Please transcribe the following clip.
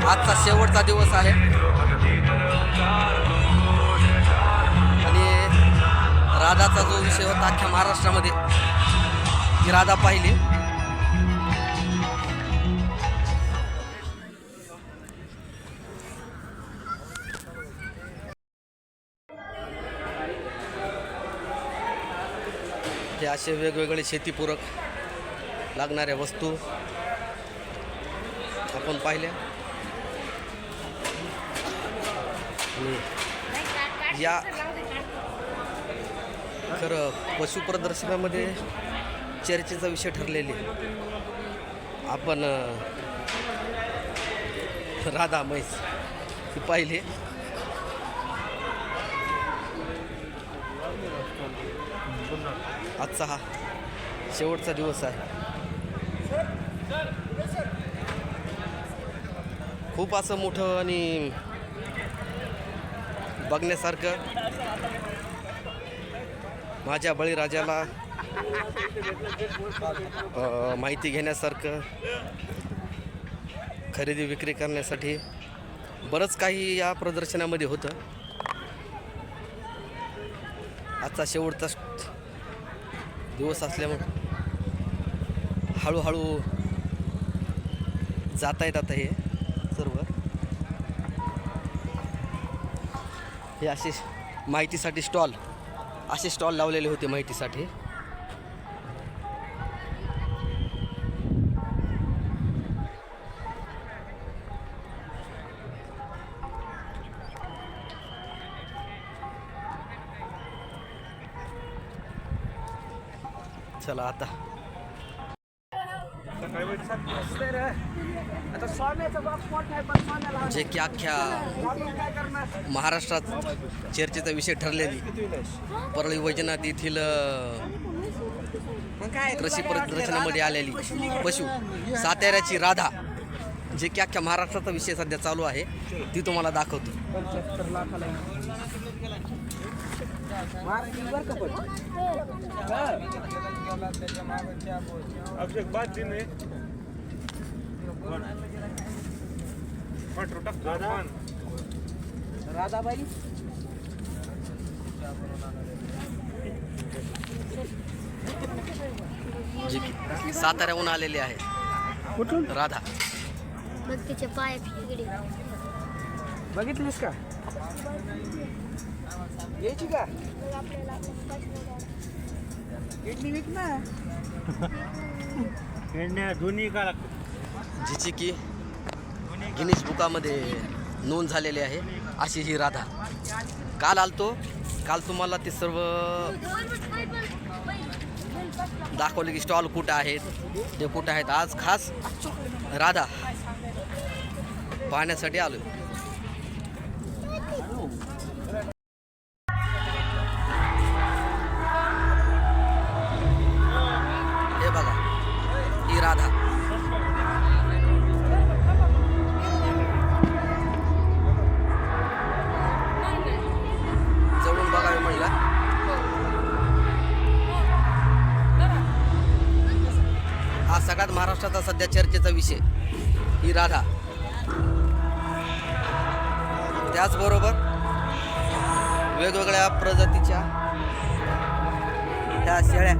आजचा शेवटचा दिवस आहे आणि राधाचा जो विषय होता अख्ख्या महाराष्ट्रामध्ये ती राधा पाहिली. हे असे वेगवेगळे शेतीपूरक लागणाऱ्या वस्तू आपण पाहिल्या. या खरं पशु प्रदर्शनामध्ये चर्चेचा विषय ठरलेले आपण राधा म्हैस ही पाहिले. आजचा हा शेवटचा दिवस आहे. खूप असं मोठं आणि बघण्यासारखं माझ्या बळीराजाला माहिती घेण्यासारखं, खरेदी विक्री करण्यासाठी बरंच काही या प्रदर्शनामध्ये होतं. आजचा शेवटचा दिवस असल्यामुळे हळूहळू जाता येत आता हे सर्व. हे असे माहितीसाठी असे स्टॉल लावलेले होते माहितीसाठी. चला आता जे की अख्ख्या महाराष्ट्रात चर्चेचा विषय ठरलेली परळी वैजनाथ येथील कृषी प्रदर्शनामध्ये आलेली पशु साताऱ्याची राधा, जे की अख्ख्या महाराष्ट्राचा विषय सध्या चालू आहे, ती तुम्हाला दाखवतो. राधाबाई जी की साताऱ्याहून आलेली आहे. कुठून? राधा. बघ तिचे पाय फिगडे. बघितलीस का? यायची का? इडली विक ना. दोन्ही का जिची की गिनीज बुकामध्ये नोंद झालेली आहे अशी ही राधा. काल तुम्हाला ते सर्व दाखवले की स्टॉल कुठं आहेत, ते कुठं आहेत. आज खास राधा पाहण्यासाठी आलो. हे बघा ही राधा. जवळून बघावे म्हणला. हा सगळ्यात महाराष्ट्राचा सध्या चर्चेचा विषय ही राधा. त्याचबरोबर वेगवेगळ्या प्रजातीच्या ह्या शेळ्या